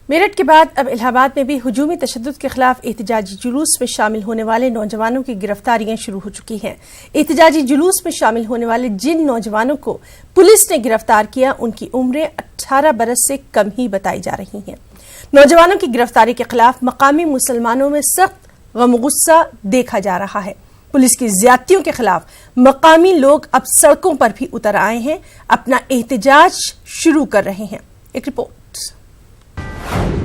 मेरठ के बाद अब इलाहाबाद में भी हुजूमी तशद्दुद के खिलाफ एहतजाजी जुलूस में शामिल होने वाले नौजवानों की गिरफ्तारियां शुरू हो चुकी हैं। एहतजाजी जुलूस में शामिल होने वाले जिन नौजवानों को पुलिस ने गिरफ्तार किया उनकी उम्रें 18 बरस से कम ही बताई जा रही हैं। नौजवानों की गिरफ्तारी के खिलाफ मकामी मुसलमानों में सख्त गम गुस्सा देखा जा रहा है। पुलिस की ज्यादतियों के खिलाफ मकामी लोग अब सड़कों पर भी उतर आए हैं, अपना एहतजाज शुरू कर रहे हैं। एक रिपोर्ट।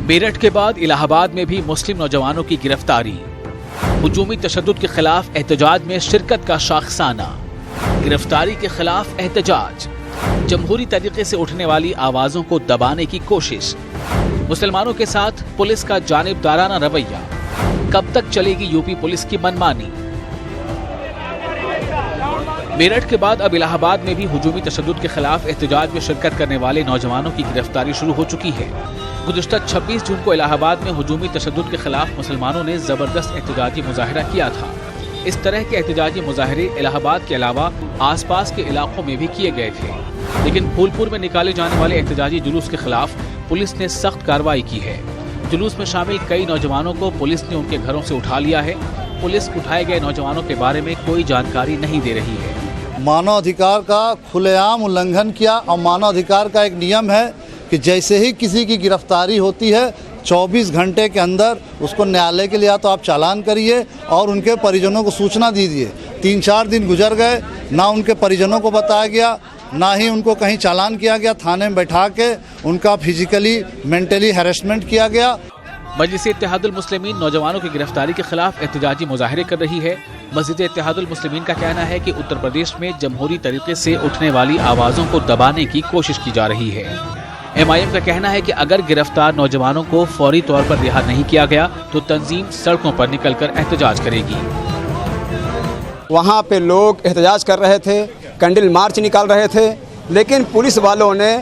मेरठ के बाद इलाहाबाद में भी मुस्लिम नौजवानों की गिरफ्तारी, हुजूमी तशद्दुद के खिलाफ एहतजाज में शिरकत का शाखसाना, गिरफ्तारी के खिलाफ एहतजाज, जमहूरी तरीके से उठने वाली आवाजों को दबाने की कोशिश, मुसलमानों के साथ पुलिस का जानिबदाराना रवैया, कब तक चलेगी यूपी पुलिस की मनमानी। मेरठ के बाद अब इलाहाबाद में भी हुजूमी तशद्दुद के खिलाफ एहतजाज में शिरकत करने वाले नौजवानों की गिरफ्तारी शुरू हो चुकी है। गुज़िश्ता 26 जून को इलाहाबाद में हुजूमी तशद्दुद के खिलाफ मुसलमानों ने जबरदस्त एहतजाजी मुजाहिरा किया था। इस तरह के एहतजाजी मुजाहरे इलाहाबाद के अलावा आसपास के इलाकों में भी किए गए थे, लेकिन फूलपुर में निकाले जाने वाले एहतजाजी जुलूस के खिलाफ पुलिस ने सख्त कार्रवाई की है। जुलूस में शामिल कई नौजवानों को पुलिस ने उनके घरों से उठा लिया है। पुलिस उठाए गए नौजवानों के बारे में कोई जानकारी नहीं दे रही है। मानवाधिकार का खुलेआम उल्लंघन किया और मानवाधिकार का एक नियम है कि जैसे ही किसी की गिरफ्तारी होती है 24 घंटे के अंदर उसको न्यायालय के लिए या तो आप चालान करिए और उनके परिजनों को सूचना दीजिए। 3-4 दिन गुजर गए, ना उनके परिजनों को बताया गया, ना ही उनको कहीं चालान किया गया। थाने में बैठा के उनका फिजिकली मेंटली हैरेसमेंट किया गया। मजलिस-ए-इत्तेहादुल मुस्लिमीन नौजवानों की गिरफ्तारी के खिलाफ एहतजाजी मुजाहिरे कर रही है। मस्जिद-ए-इत्तेहादुल मुस्लिमीन का कहना है कि उत्तर प्रदेश में जमहूरी तरीके से उठने वाली आवाज़ों को दबाने की कोशिश की जा रही है। MIM का कहना है कि अगर गिरफ्तार नौजवानों को फौरी तौर पर रिहा नहीं किया गया तो तंजीम सड़कों पर निकलकर एहतजाज करेगी। वहाँ पे लोग एहतजाज कर रहे थे, कैंडल मार्च निकाल रहे थे, लेकिन पुलिस वालों ने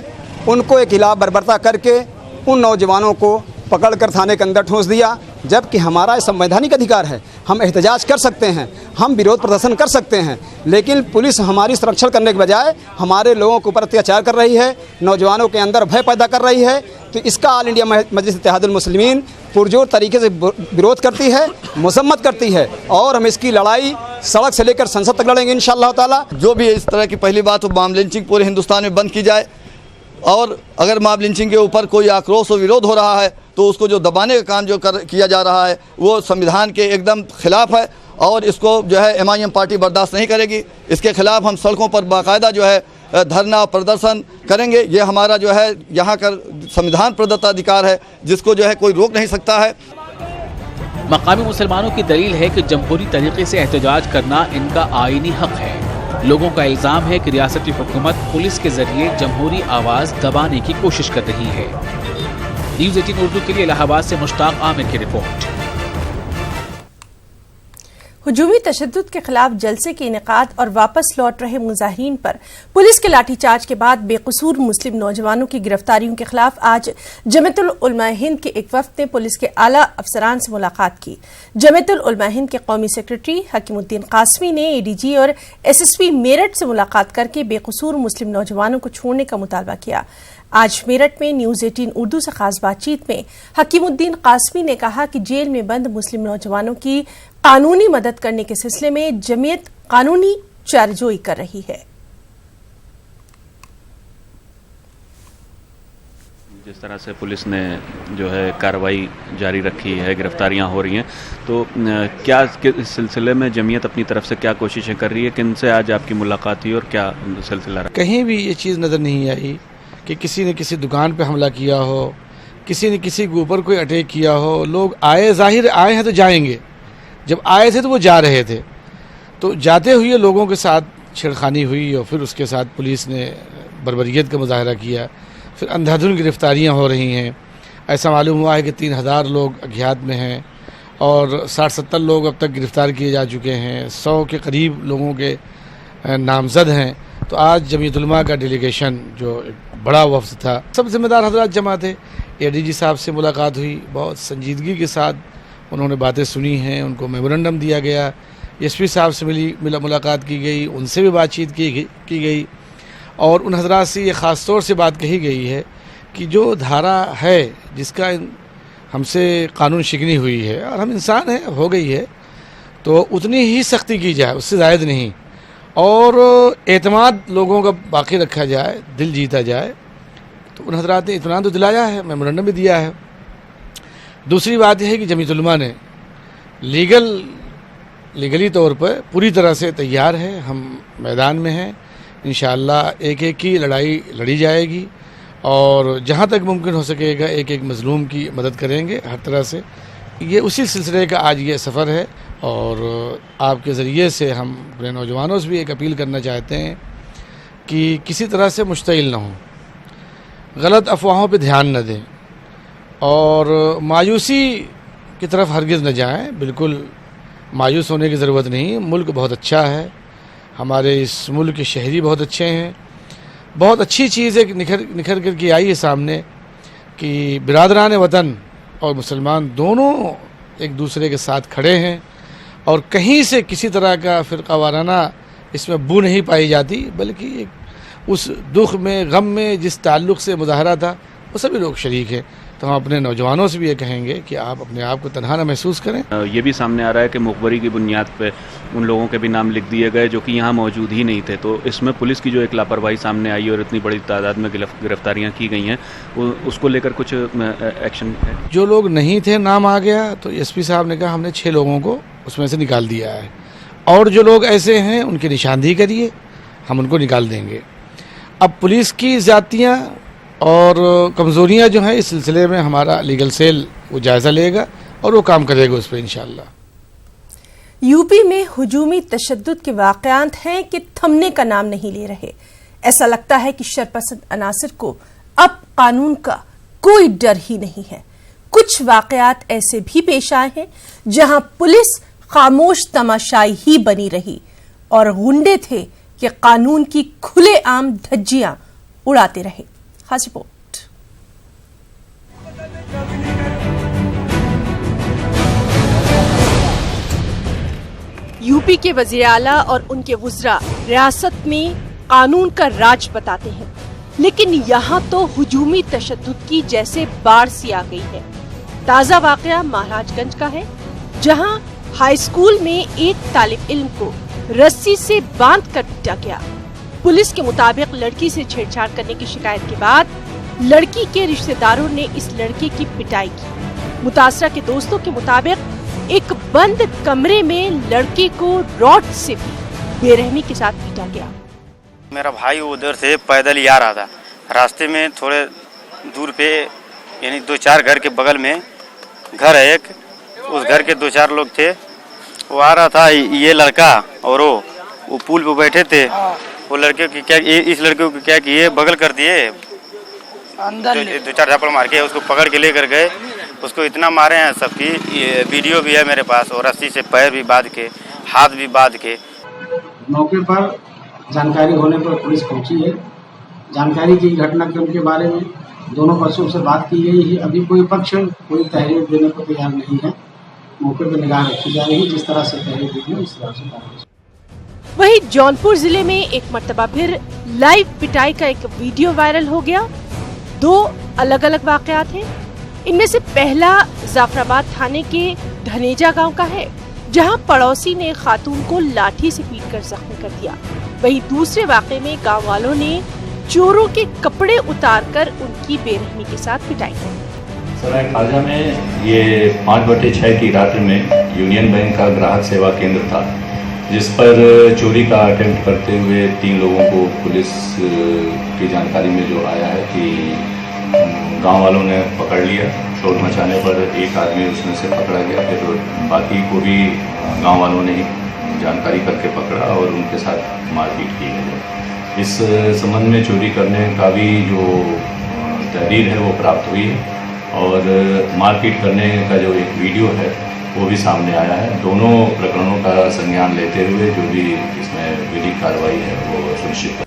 उनको एक खिलाफ बर्बरता करके उन नौजवानों को पकड़कर थाने के अंदर ठूंस दिया। जबकि हमारा संवैधानिक अधिकार है, हम एहतजाज कर सकते हैं, हम विरोध प्रदर्शन कर सकते हैं, लेकिन पुलिस हमारी संरक्षण करने के बजाय हमारे लोगों के ऊपर अत्याचार कर रही है, नौजवानों के अंदर भय पैदा कर रही है। तो इसका ऑल इंडिया मजलिस-ए-इत्तेहादुल मुस्लिमीन पुरजोर तरीके से विरोध करती है, मसम्मत करती है और हम इसकी लड़ाई सड़क से लेकर संसद तक लड़ेंगे इंशाअल्लाह ताला। जो भी इस तरह की पहली बात तो मॉब लिंचिंग पूरे हिंदुस्तान में बंद की जाए, और अगर मॉब लिंचिंग के ऊपर कोई आक्रोश और विरोध हो रहा है तो उसको जो दबाने का काम जो किया जा रहा है वो संविधान के एकदम खिलाफ है और इसको जो है MIM पार्टी बर्दाश्त नहीं करेगी। इसके खिलाफ हम सड़कों पर बाकायदा जो है धरना प्रदर्शन करेंगे। ये हमारा जो है यहाँ का संविधान प्रदत्त अधिकार है जिसको जो है कोई रोक नहीं सकता है। मकामी मुसलमानों की दलील है कि जमहूरी तरीके से एहतजाज करना इनका आईनी हक है। लोगों का इल्जाम है कि रियासती हुकूमत पुलिस के जरिए जमहूरी आवाज दबाने की कोशिश कर रही है। न्यूज़ 18 उर्दू के लिए इलाहाबाद से मुश्ताक आमिर की रिपोर्ट। हुजूमी तशद्दुद के खिलाफ जलसे के इनेकाद और वापस लौट रहे मुजाहिरीन पर पुलिस के लाठीचार्ज के बाद बेकसूर मुस्लिम नौजवानों की गिरफ्तारियों के खिलाफ आज जमीयतुल उलमा हिंद के एक वफ्द ने पुलिस के आला अफसरान से मुलाकात की। जमीयतुल उलमा हिंद के कौमी सेक्रेटरी हकीमुद्दीन कासमी ने ADG और SSP मेरठ से मुलाकात करके बेकसूर मुस्लिम नौजवानों को छोड़ने का मुतालबा किया। आज मेरठ में न्यूज़ 18 उर्दू से खास बातचीत में हकीमुद्दीन कासमी ने कहा कि जेल में बंद मुस्लिम नौजवानों की कानूनी मदद करने के सिलसिले में जमीयत कानूनी चाराजोई कर रही है। जिस तरह से पुलिस ने जो है कार्रवाई जारी रखी है, गिरफ्तारियां हो रही हैं, तो क्या इस सिलसिले में जमीयत अपनी तरफ से क्या कोशिशें कर रही है? किन से आज आपकी मुलाकात हुई और क्या सिलसिला रहा? कहीं भी ये चीज़ नज़र नहीं आई कि किसी ने किसी दुकान पे हमला किया हो, किसी ने किसी के ऊपर कोई अटैक किया हो। लोग आए, जाहिर आए हैं तो जाएंगे, जब आए थे तो वो जा रहे थे, तो जाते हुए लोगों के साथ छेड़खानी हुई और फिर उसके साथ पुलिस ने बर्बरियत का मुजाहरा किया। फिर अंधाधुंध गिरफ्तारियां हो रही हैं। ऐसा मालूम हुआ है कि 3000 लोग अज्ञात में हैं और 60-70 लोग अब तक गिरफ़्तार किए जा चुके हैं। 100 के करीब लोगों के नामजद हैं। तो आज जमीयत उलमा का डेलीगेशन जो एक बड़ा वफ्द था, सब जिम्मेदार हजरात जमा थे। ADG साहब से मुलाकात हुई, बहुत संजीदगी के साथ उन्होंने बातें सुनी हैं, उनको मेमोरेंडम दिया गया। SP साहब से मुलाकात की गई, उनसे भी बातचीत की गई और उन हजरात से ये ख़ास तौर से बात कही गई है कि जो धारा है जिसका हमसे कानून शिकनी हुई है और हम इंसान हैं, हो गई है, तो उतनी ही सख्ती की जाए, उससे ज़ायद नहीं, और एतमाद लोगों का बाकी रखा जाए, दिल जीता जाए। तो उन हज़रात ने इत्मीनान तो दिलाया है, मेमोरेंडम भी दिया है। दूसरी बात यह है कि जमीयत उलमा ने लीगली तौर पर पूरी तरह से तैयार है, हम मैदान में हैं, इंशाअल्लाह एक एक की लड़ाई लड़ी जाएगी और जहाँ तक मुमकिन हो सकेगा एक एक मज़लूम की मदद करेंगे हर तरह से। ये उसी सिलसिले का आज ये सफ़र है और आपके ज़रिए से हम अपने नौजवानों से भी एक अपील करना चाहते हैं कि किसी तरह से मुश्तइल ना हों, गलत अफवाहों पे ध्यान न दें और मायूसी की तरफ हरगिज़ न जाएं। बिल्कुल मायूस होने की ज़रूरत नहीं, मुल्क बहुत अच्छा है, हमारे इस मुल्क के शहरी बहुत अच्छे हैं। बहुत अच्छी चीज़ एक निखर कर के आई है सामने कि बिरादरान वतन और मुसलमान दोनों एक दूसरे के साथ खड़े हैं और कहीं से किसी तरह का फ़िरका वाराना इसमें बू नहीं पाई जाती, बल्कि उस दुख में गम में जिस ताल्लुक़ से मुजाहरा था वो सभी लोग शरीक हैं। तो हम अपने नौजवानों से भी ये कहेंगे कि आप अपने आप को तन्हा न महसूस करें। ये भी सामने आ रहा है कि मुखबरी की बुनियाद पे उन लोगों के भी नाम लिख दिए गए जो कि यहाँ मौजूद ही नहीं थे। तो इसमें पुलिस की जो एक लापरवाही सामने आई और इतनी बड़ी तादाद में गिरफ्तारियाँ की गई हैं, उसको लेकर कुछ एक्शन है? जो लोग नहीं थे नाम आ गया तो एसपी साहब ने कहा हमने 6 लोगों को उसमें से निकाल दिया है और जो लोग ऐसे हैं उनकी निशानदेही करिए, हम उनको निकाल देंगे। अब पुलिस की ज़्यादतियाँ और कमज़ोरियाँ जो हैं इस सिलसिले में हमारा लीगल सेल वो जायज़ा लेगा और वो काम करेगा उस पर इंशाअल्लाह। यूपी में हुजूमी तशद्दुद के वाक़यात हैं कि थमने का नाम नहीं ले रहे। ऐसा लगता है कि शरपसंद अनासिर को अब कानून का कोई डर ही नहीं है। कुछ वाक़यात ऐसे भी पेश आए हैं जहां पुलिस खामोश तमाशाई ही बनी रही और गुंडे थे कि कानून की खुलेआम धज्जियां उड़ाते रहे। खास रिपोर्ट। यूपी के वज़ीर आला और उनके वुज़रा रियासत में कानून का राज बताते हैं, लेकिन यहाँ तो हुजूमी तशद्दुद की जैसे बाढ़ सी आ गई है। ताज़ा वाक़या महाराजगंज का है, जहाँ हाई स्कूल में एक तालिब इल्म को रस्सी से बांध कर पीटा गया। पुलिस के मुताबिक लड़की से छेड़छाड़ करने की शिकायत के बाद लड़की के रिश्तेदारों ने इस लड़के की पिटाई की। मुतासरा के दोस्तों के मुताबिक एक बंद कमरे में लड़के को रॉड से भी बेरहमी के साथ पीटा गया। मेरा भाई उधर से पैदल ही आ रहा था, रास्ते में थोड़े दूर पे यानी 2-4 घर के बगल में घर है एक, उस घर के 2-4 लोग थे। वो आ रहा था, ये लड़का और वो पुल पे बैठे थे। वो लड़के की क्या, इस लड़के को क्या किए, बगल कर दिए, अंदर 2-4 झापड़ मार के उसको पकड़ के लेकर गए। उसको इतना मारे हैं सबकी वीडियो भी है मेरे पास, और रस्सी से पैर भी बांध के, हाथ भी बांध के। मौके पर जानकारी होने पर पुलिस पहुंची है। जानकारी की घटना के बारे में दोनों पक्षों से बात की गई है। अभी कोई पक्ष कोई तहरीर देने को तैयार नहीं है। मौके पर निगाह रखी जा रही है, जिस तरह से तहरीर दी है उस तरह से। वहीं जौनपुर जिले में एक मर्तबा फिर लाइव पिटाई का एक वीडियो वायरल हो गया। 2 अलग अलग वाकयात हैं। इनमें से पहला जाफराबाद थाने के धनेजा गांव का है, जहां पड़ोसी ने खातून को लाठी से पीटकर जख्मी कर दिया। वहीं दूसरे वाकये में गांव वालों ने चोरों के कपड़े उतारकर उनकी बेरहमी के साथ पिटाई की। सराय खालसा में ये 5/6 की रात्रि में यूनियन बैंक का ग्राहक सेवा केंद्र था, जिस पर चोरी का अटेम्प्ट करते हुए 3 लोगों को पुलिस की जानकारी में जो आया है कि गांव वालों ने पकड़ लिया। शोर मचाने पर एक आदमी उसमें से पकड़ा गया, फिर बाकी को भी गांव वालों ने जानकारी करके पकड़ा और उनके साथ मारपीट की गई। इस संबंध में चोरी करने का भी जो तहरीर है वो प्राप्त हुई है और मारपीट करने का जो एक वीडियो है वो भी सामने आया है। दोनों प्रकरणों का संज्ञान लेते हुए जो भी इसमें विधिक कार्रवाई है वो सुनिश्चित।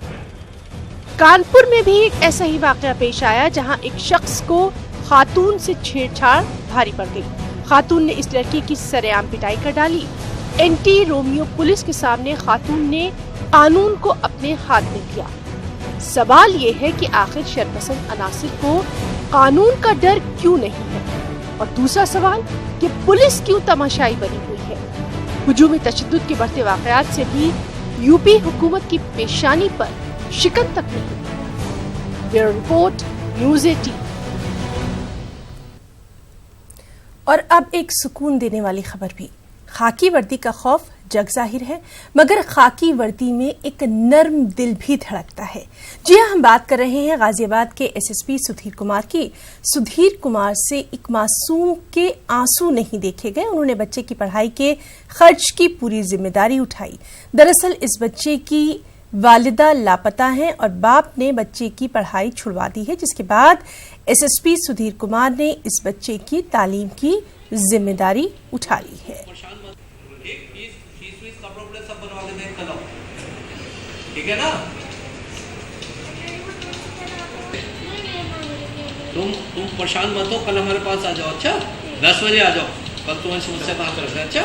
कानपुर में भी एक ऐसा ही वाकया पेश आया, जहां एक शख्स को खातून से छेड़छाड़ भारी पड़ गई। खातून ने इस लड़की की सरेआम पिटाई कर डाली। एंटी रोमियो पुलिस के सामने खातून ने कानून को अपने हाथ में लिया। सवाल ये है कि आखिर शरपसंद अनासिर को कानून का डर क्यों नहीं है, और दूसरा सवाल कि पुलिस क्यों तमाशाई बनी हुई है। हुजूमी तशद्दुद के बढ़ते वाकयात से भी यूपी हुकूमत की पेशानी पर शिकन तक नहीं। Bureau report, news 18। और अब एक सुकून देने वाली खबर भी। खाकी वर्दी का खौफ जग जाहिर है, मगर खाकी वर्दी में एक नर्म दिल भी धड़कता है। जी हाँ, हम बात कर रहे हैं गाजियाबाद के एसएसपी सुधीर कुमार की। सुधीर कुमार से एक मासूम के आंसू नहीं देखे गए। उन्होंने बच्चे की पढ़ाई के खर्च की पूरी जिम्मेदारी उठाई। दरअसल इस बच्चे की वालिदा लापता हैं और बाप ने बच्चे की पढ़ाई छुड़वा दी है, जिसके बाद एसएसपी सुधीर कुमार ने इस बच्चे की तालीम की जिम्मेदारी उठा ली है। ठीक है ना? तुम परेशान मत हो, कल हमारे पास आ जाओ। अच्छा 10 बजे आ जाओ, कल तुम्हें मुझसे कहाँ करते हैं। अच्छा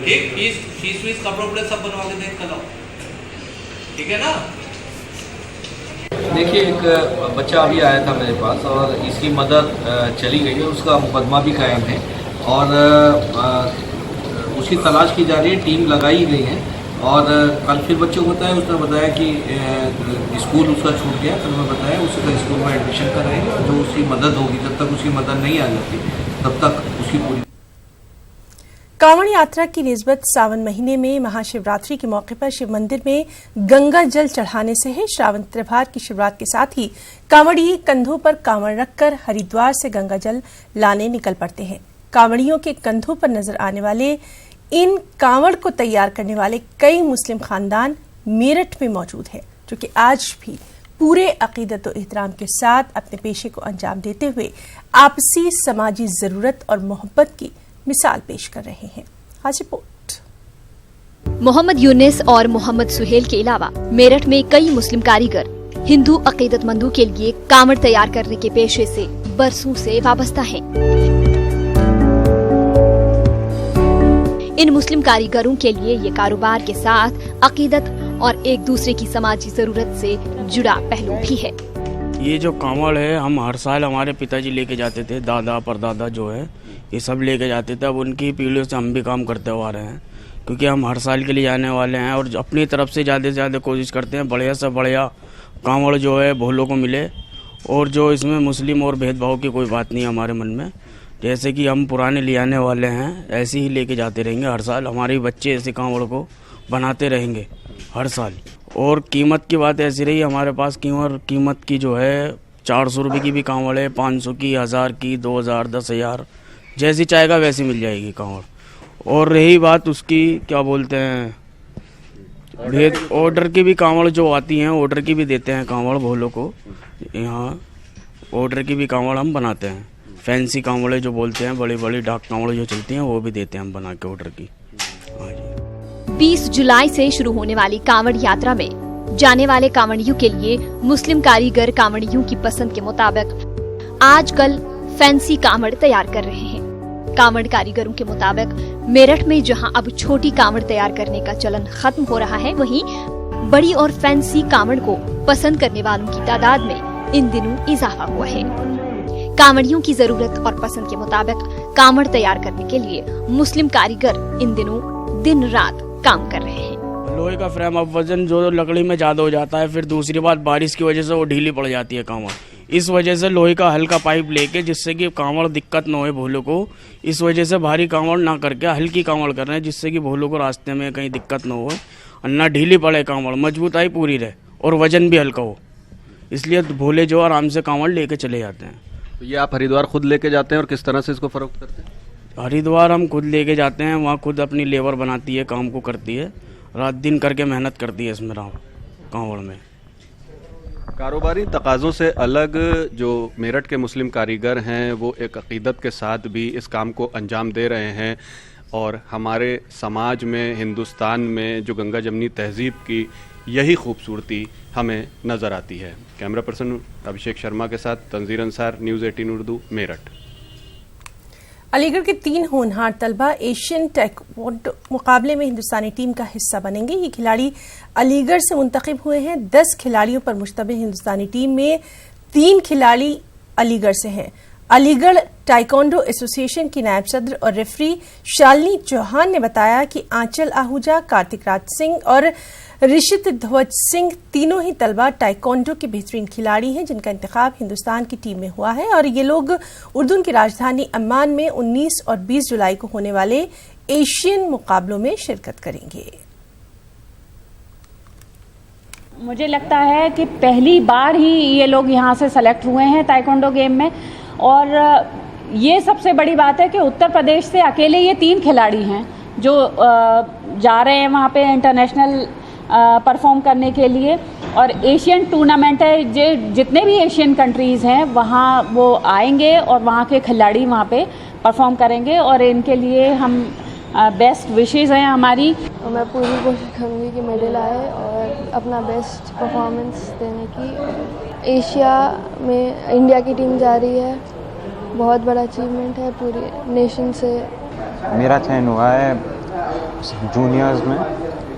ठीक, फीस कपड़े सब बनवा के देख कर आओ, ठीक है ना? देखिए, एक बच्चा अभी आया था मेरे पास और इसकी मदर चली गई है, उसका मुकदमा भी कायम है और उसकी तलाश की जा रही है, टीम लगाई गई है। और कल फिर बच्चे को बताया, उसने बताया कि स्कूल उसका छूट गया। कल मैं बताया उसका स्कूल में एडमिशन कराएंगे और जो उसकी मदद होगी, जब तक उसकी मदद नहीं आ जाती तब तक उसकी पूरी। कांवड़ यात्रा की निस्बत सावन महीने में महाशिवरात्रि के मौके पर शिव मंदिर में गंगा जल चढ़ाने से है। श्रावण त्योहार की शुरुआत के साथ ही कांवड़िये कंधों पर कांवड़ रखकर हरिद्वार से गंगा जल लाने निकल पड़ते हैं। कांवड़ियों के कंधों पर नजर आने वाले इन कांवड़ को तैयार करने वाले कई मुस्लिम खानदान मेरठ में मौजूद है, जो कि आज भी पूरे अकीदत और एहतराम के साथ अपने पेशे को अंजाम देते हुए आपसी समाजी जरूरत और मोहब्बत की मिसाल पेश कर रहे हैं। आज रिपोर्ट। मोहम्मद यूनिस और मोहम्मद सुहेल के अलावा मेरठ में कई मुस्लिम कारीगर हिंदू अकीदतमंदों के लिए कांवड़ तैयार करने के पेशे से बरसों से वाबस्ता हैं। इन मुस्लिम कारीगरों के लिए ये कारोबार के साथ अकीदत और एक दूसरे की समाजी जरूरत से जुड़ा पहलू भी है। ये जो कांवड़ है, हम हर साल हमारे पिताजी लेके जाते थे, दादा परदादा जो है ये सब लेके जाते थे। अब उनकी पीढ़ियों से हम भी काम करते हुए आ रहे हैं, क्योंकि हम हर साल के लिए जाने वाले हैं और अपनी तरफ से ज़्यादा कोशिश करते हैं बढ़िया से बढ़िया कांवड़ जो है भोलों को मिले, और जो इसमें मुस्लिम और भेदभाव की कोई बात नहीं है हमारे मन में। जैसे कि हम पुराने ले आने वाले हैं, ऐसे ही लेके जाते रहेंगे हर साल। हमारे बच्चे ऐसे कांवड़ को बनाते रहेंगे हर साल। और कीमत की बात ऐसी रही, हमारे पास कीमत की जो है 400 रुपये की भी कांवड़ है, 500 की, 1000 की, 2000, 10,000, जैसी चाहेगा वैसी मिल जाएगी कांवड़। और रही बात उसकी क्या बोलते हैं, ऑर्डर की भी कांवड़ जो आती हैं, ऑर्डर की भी देते हैं कांवड़ भोलों को। यहाँ ऑर्डर की भी कांवड़ हम बनाते हैं। फैंसी कांवड़े जो बोलते हैं, बड़ी बड़ी डाक कांवड़े जो चलती हैं, वो भी देते हैं हम बना के ऑर्डर की। 20 जुलाई से शुरू होने वाली कांवड़ यात्रा में जाने वाले कांवड़ियों के लिए मुस्लिम कारीगर कांवड़ियों की पसंद के मुताबिक आजकल फैंसी कांवड़ तैयार कर रहे हैं। कांवड़ कारीगरों के मुताबिक मेरठ में जहां अब छोटी कांवड़ तैयार करने का चलन खत्म हो रहा है, वहीं बड़ी और फैंसी कांवड़ को पसंद करने वालों की तादाद में इन दिनों इजाफा हुआ है। कांवड़ियों की जरूरत और पसंद के मुताबिक कांवड़ तैयार करने के लिए मुस्लिम कारीगर इन दिनों दिन रात काम कर रहे हैं। लोहे का फ्रेम अब वजन जो लकड़ी में ज्यादा हो जाता है, फिर दूसरी बात बारिश की वजह से वो ढीली पड़ जाती है कांवड़। इस वजह से लोहे का हल्का पाइप लेके, जिससे कि कांवड़ दिक्कत न हो भोलों को, इस वजह से भारी कांवड़ ना करके हल्की कांवड़ कर रहे हैं, जिससे कि भोलों को रास्ते में कहीं दिक्कत न हो और ना ढीली पड़े कांवड़, मजबूताई पूरी रहे और वजन भी हल्का हो। इसलिए भोले जो आराम से कांवड़ लेके चले जाते हैं। तो ये आप हरिद्वार खुद लेके जाते हैं और किस तरह से इसको फरोख्त करते हैं? हरिद्वार हम खुद लेके जाते हैं, वहाँ खुद अपनी लेबर बनाती है, काम को करती है, रात दिन करके मेहनत करती है इसमें कांवड़ में। कारोबारी तकाज़ों से अलग जो मेरठ के मुस्लिम कारीगर हैं, वो एक अक़ीदत के साथ भी इस काम को अंजाम दे रहे हैं और हमारे समाज में, हिंदुस्तान में जो गंगा जमनी तहज़ीब की यही खूबसूरती हमें नज़र आती है। कैमरा पर्सन अभिषेक शर्मा के साथ तंजीर अंसार, न्यूज़ 18 उर्दू, मेरठ। अलीगढ़ के 3 होनहार तलबा एशियन ताइक्वांडो मुकाबले में हिंदुस्तानी टीम का हिस्सा बनेंगे। ये खिलाड़ी अलीगढ़ से मुंतखब हुए हैं। 10 खिलाड़ियों पर मुश्तमिल हिंदुस्तानी टीम में 3 खिलाड़ी अलीगढ़ से हैं। अलीगढ़ ताइक्वांडो एसोसिएशन की नायब सदर और रेफरी शालिनी चौहान ने बताया कि आंचल आहूजा, कार्तिक राज सिंह और ऋषित ध्वज सिंह तीनों ही तलबा ताइक्वांडो के बेहतरीन खिलाड़ी हैं, जिनका इंतखाब हिंदुस्तान की टीम में हुआ है और ये लोग उर्दून की राजधानी अम्मान में 19 और 20 जुलाई को होने वाले एशियन मुकाबलों में शिरकत करेंगे। मुझे लगता है कि पहली बार ही ये लोग यहाँ से सेलेक्ट हुए हैं ताइक्वांडो गेम में, और ये सबसे बड़ी बात है कि उत्तर प्रदेश से अकेले ये 3 खिलाड़ी हैं जो जा रहे हैं वहाँ पे इंटरनेशनल परफॉर्म करने के लिए। और एशियन टूर्नामेंट है, जितने भी एशियन कंट्रीज़ हैं वहाँ वो आएंगे और वहाँ के खिलाड़ी वहाँ पे परफॉर्म करेंगे और इनके लिए हम बेस्ट विशेज़ हैं हमारी। मैं पूरी कोशिश करूँगी कि मेडल आए और अपना बेस्ट परफॉर्मेंस देने की। एशिया में इंडिया की टीम जा रही है, बहुत बड़ा अचीवमेंट है पूरी नेशन से। मेरा चयन हुआ है जूनियर्स में,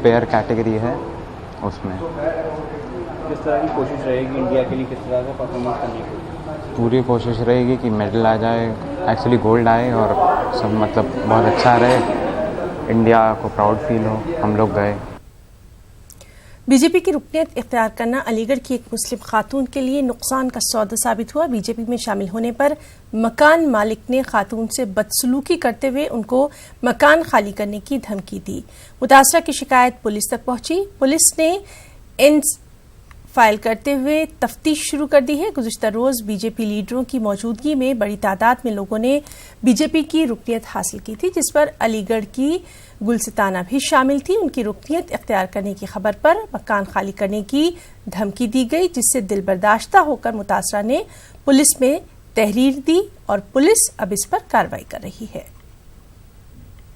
पेयर कैटेगरी है उसमें। किस तरह की कोशिश रहेगी इंडिया के लिए, किस तरह का परफॉर्मेंस करने की? पूरी कोशिश रहेगी कि मेडल आ जाए, एक्चुअली गोल्ड आए और सब मतलब बहुत अच्छा रहे, इंडिया को प्राउड फील हो हम लोग गए। बीजेपी की रुकनियत इख्तियार करना अलीगढ़ की एक मुस्लिम खातून के लिए नुकसान का सौदा साबित हुआ। बीजेपी में शामिल होने पर मकान मालिक ने खातून से बदसलूकी करते हुए उनको मकान खाली करने की धमकी दी। मुतासरा की शिकायत पुलिस तक पहुंची। पुलिस ने इन फाइल करते हुए तफ्तीश शुरू कर दी है। गुज़िश्ता रोज बीजेपी लीडरों की मौजूदगी में बड़ी तादाद में लोगों ने बीजेपी की रुकनियत हासिल की थी, जिस पर अलीगढ़ की गुलसिताना भी शामिल थी। उनकी रुकनियत इख्तियार करने की खबर पर मकान खाली करने की धमकी दी गई, जिससे दिलबर्दाश्ता होकर मुतासरा ने पुलिस में तहरीर दी और पुलिस अब इस पर कार्रवाई कर रही है।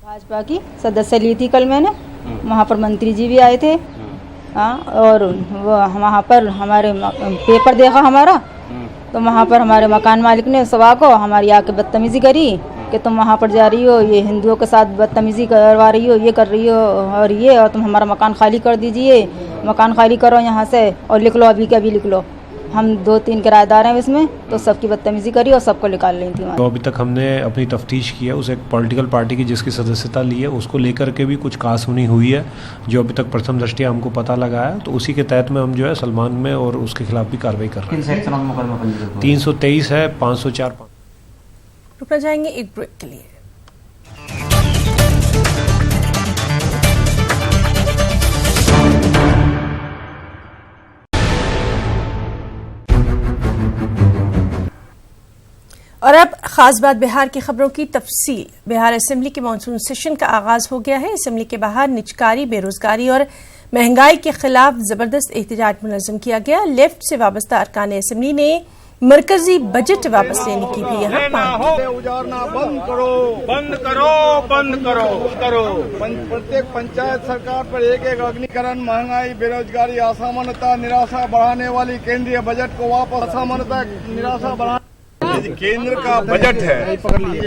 भाजपा की सदस्य ली थी कल मैंने, वहाँ पर मंत्री जी भी आए थे। हाँ, और वहाँ पर हमारे पेपर देखा हमारा, तो वहाँ पर हमारे मकान मालिक ने सुबह को हमारी आके बदतमीजी करी कि तुम वहाँ पर जा रही हो, ये हिंदुओं के साथ बदतमीजी करवा रही हो, ये कर रही हो और तुम हमारा मकान खाली कर दीजिए, मकान खाली करो यहाँ से और लिख लो, अभी के अभी लिख लो। हम 2-3 किराएदार हैं इसमें, तो सबकी बदतमीजी करी और सबको निकाल रही थी। तो अभी तक हमने अपनी तफ्तीश की है, उस एक पॉलिटिकल पार्टी की जिसकी सदस्यता ली है उसको लेकर के भी कुछ कहासुनी हुई है, जो अभी तक प्रथम दृष्टया हमको पता लगा है। तो उसी के तहत में हम जो है सलमान में और उसके खिलाफ भी कार्रवाई कर रहे हैं। 323 है, 504। रुकना जाएंगे एक ब्रेक के लिए। और अब खास बात बिहार की खबरों की तफसील। बिहार असेंबली के मानसून सेशन का आगाज हो गया है। असेंबली के बाहर निजकारी, बेरोजगारी और महंगाई के खिलाफ जबरदस्त एहतजाज मुनज़्ज़म किया गया। लेफ्ट से वाबस्ता अरकान असेंबली ने मरकजी बजट वापस लेने की भी यहाँ मांग की। उजारना बंद करो, बंद करो, बंद करो, करो। प्रत्येक पंचायत सरकार पर एक अग्निकरण, महंगाई, बेरोजगारी, असमानता, निराशा बढ़ाने वाली केंद्रीय बजट को वापस, असमानता, निराशा बढ़ाने केंद्र का बजट है।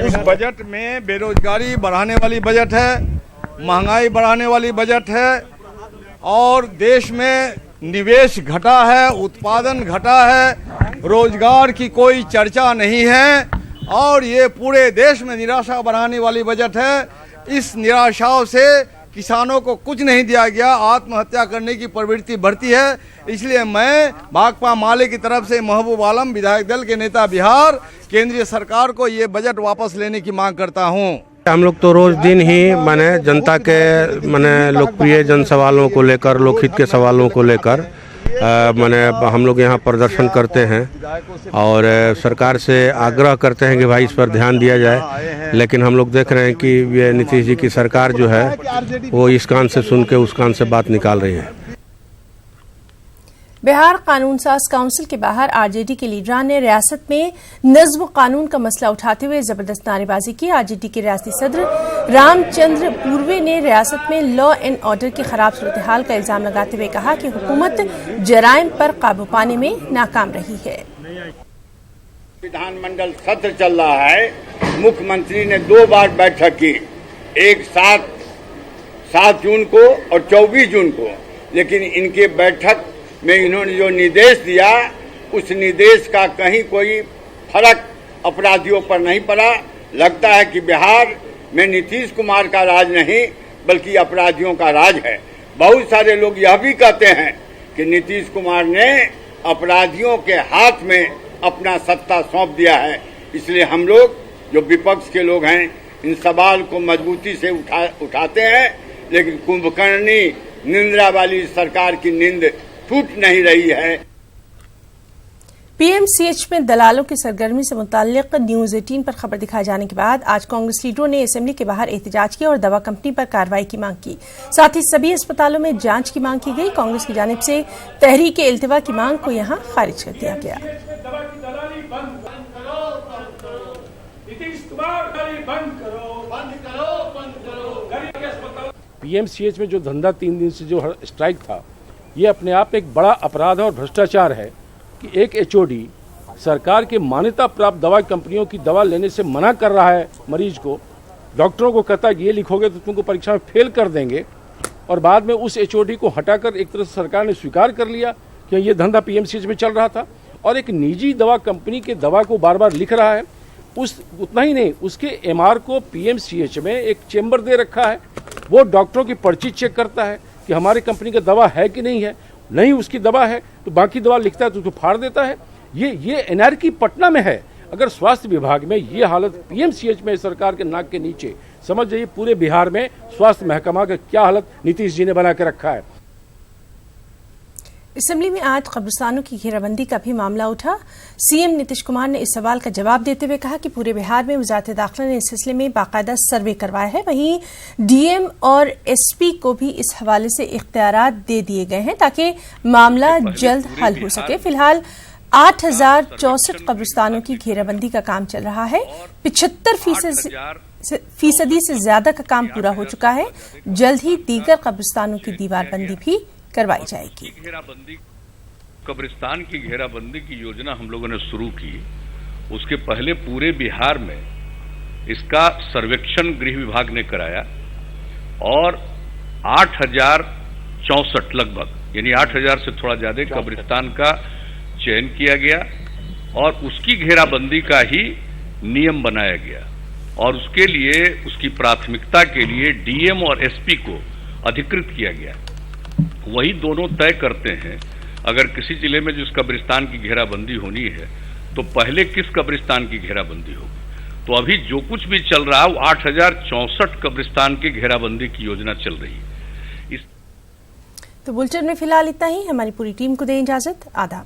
उस बजट में बेरोजगारी बढ़ाने वाली बजट है, महंगाई बढ़ाने वाली बजट है और देश में निवेश घटा है, उत्पादन घटा है, रोजगार की कोई चर्चा नहीं है और ये पूरे देश में निराशा बढ़ाने वाली बजट है। इस निराशाओं से किसानों को कुछ नहीं दिया गया, आत्महत्या करने की प्रवृत्ति बढ़ती है। इसलिए मैं भाकपा माले की तरफ से महबूब आलम विधायक दल के नेता बिहार केंद्रीय सरकार को ये बजट वापस लेने की मांग करता हूँ। हम लोग तो रोज दिन ही माने जनता के माने लोकप्रिय जन सवालों को लेकर, लोकहित के सवालों को लेकर माने हम लोग यहाँ प्रदर्शन करते हैं और सरकार से आग्रह करते हैं कि भाई इस पर ध्यान दिया जाए। लेकिन हम लोग देख रहे हैं कि ये नीतीश जी की सरकार जो है वो इस कान से सुन के उस कान से बात निकाल रही है। बिहार कानून साज काउंसिल के बाहर आरजेडी के लीडरान ने रियासत में नज्म कानून का मसला उठाते हुए जबरदस्त नारेबाजी की। आरजेडी के रियासती सदर रामचंद्र पूर्वे ने रियासत में लॉ एंड ऑर्डर की खराब सूरत हाल का इल्जाम लगाते हुए कहा कि हुकूमत जराइम पर काबू पाने में नाकाम रही है। विधानमंडल सत्र चल रहा है मुख्यमंत्री ने 2 बार बैठक की, एक 7 जून को और 24 जून को, लेकिन इनके बैठक में इन्होंने जो निर्देश दिया उस निर्देश का कहीं कोई फर्क अपराधियों पर नहीं पड़ा। लगता है कि बिहार में नीतीश कुमार का राज नहीं बल्कि अपराधियों का राज है। बहुत सारे लोग यह भी कहते हैं कि नीतीश कुमार ने अपराधियों के हाथ में अपना सत्ता सौंप दिया है। इसलिए हम लोग जो विपक्ष के लोग हैं इन सवाल को मजबूती से उठाते हैं, लेकिन कुंभकर्णी निंदा वाली सरकार की नींद टूट नहीं रही है। पीएमसीएच में दलालों की सरगर्मी से मुताल्लिक न्यूज 18 पर खबर दिखाए जाने के बाद आज कांग्रेस लीडरों ने असेंबली के बाहर एहतजाज किया और दवा कंपनी पर कार्रवाई की मांग की। साथ ही सभी अस्पतालों में जांच की मांग की गई। कांग्रेस की जानिब से तहरीक इल्तिवा की मांग को यहां खारिज कर दिया गया। पीएमसीएच में जो धंधा 3 दिन से जो स्ट्राइक था, ये अपने आप एक बड़ा अपराध और भ्रष्टाचार है कि एक एचओडी सरकार के मान्यता प्राप्त दवा कंपनियों की दवा लेने से मना कर रहा है मरीज को। डॉक्टरों को कहता है ये लिखोगे तो तुमको परीक्षा में फेल कर देंगे, और बाद में उस एचओडी को हटाकर एक तरह से सरकार ने स्वीकार कर लिया कि ये धंधा पीएमसीएच में चल रहा था, और एक निजी दवा कंपनी के दवा को बार बार लिख रहा है। उतना ही नहीं, उसके एमआर को पीएमसीएच में एक चेम्बर दे रखा है, वो डॉक्टरों की पर्ची चेक करता है कि हमारी कंपनी का दवा है कि नहीं है। नहीं उसकी दवा है तो बाकी दवा लिखता है तो उसको फाड़ देता है। ये एनआरकी पटना में है। अगर स्वास्थ्य विभाग में ये हालत पीएमसीएच में सरकार के नाक के नीचे, समझ जाइए पूरे बिहार में स्वास्थ्य महकमा का क्या हालत नीतीश जी ने बना के रखा है। असेंबली में आज कब्रिस्तानों की घेराबंदी का भी मामला उठा। सीएम नीतीश कुमार ने इस सवाल का जवाब देते हुए कहा कि पूरे बिहार में वजारत दाखिला ने इस सिलसिले में बाकायदा सर्वे करवाया है। वहीं डीएम और एसपी को भी इस हवाले से इख्तियारात दे दिए गए हैं ताकि मामला जल्द हल हो सके। फिलहाल 8064 कब्रिस्तानों की घेराबंदी का काम चल रहा है। 75% से ज्यादा का काम पूरा हो चुका है। जल्द ही दीगर कब्रिस्तानों की दीवारबंदी भी करवाई जाएगी। कब्रिस्तान की घेराबंदी की योजना हम लोगों ने शुरू की। उसके पहले पूरे बिहार में इसका सर्वेक्षण गृह विभाग ने कराया और 8064 लगभग यानी 8000 से थोड़ा ज्यादा कब्रिस्तान का चयन किया गया और उसकी घेराबंदी का ही नियम बनाया गया और उसके लिए उसकी प्राथमिकता के लिए डीएम और एसपी को अधिकृत किया गया। वही दोनों तय करते हैं अगर किसी जिले में जिस कब्रिस्तान की घेराबंदी होनी है तो पहले किस कब्रिस्तान की घेराबंदी होगी। तो अभी जो कुछ भी चल रहा है वो 8064 कब्रिस्तान की घेराबंदी की योजना चल रही है। तो बुलेटिन में फिलहाल इतना ही। हमारी पूरी टीम को दें इजाजत। आदाब।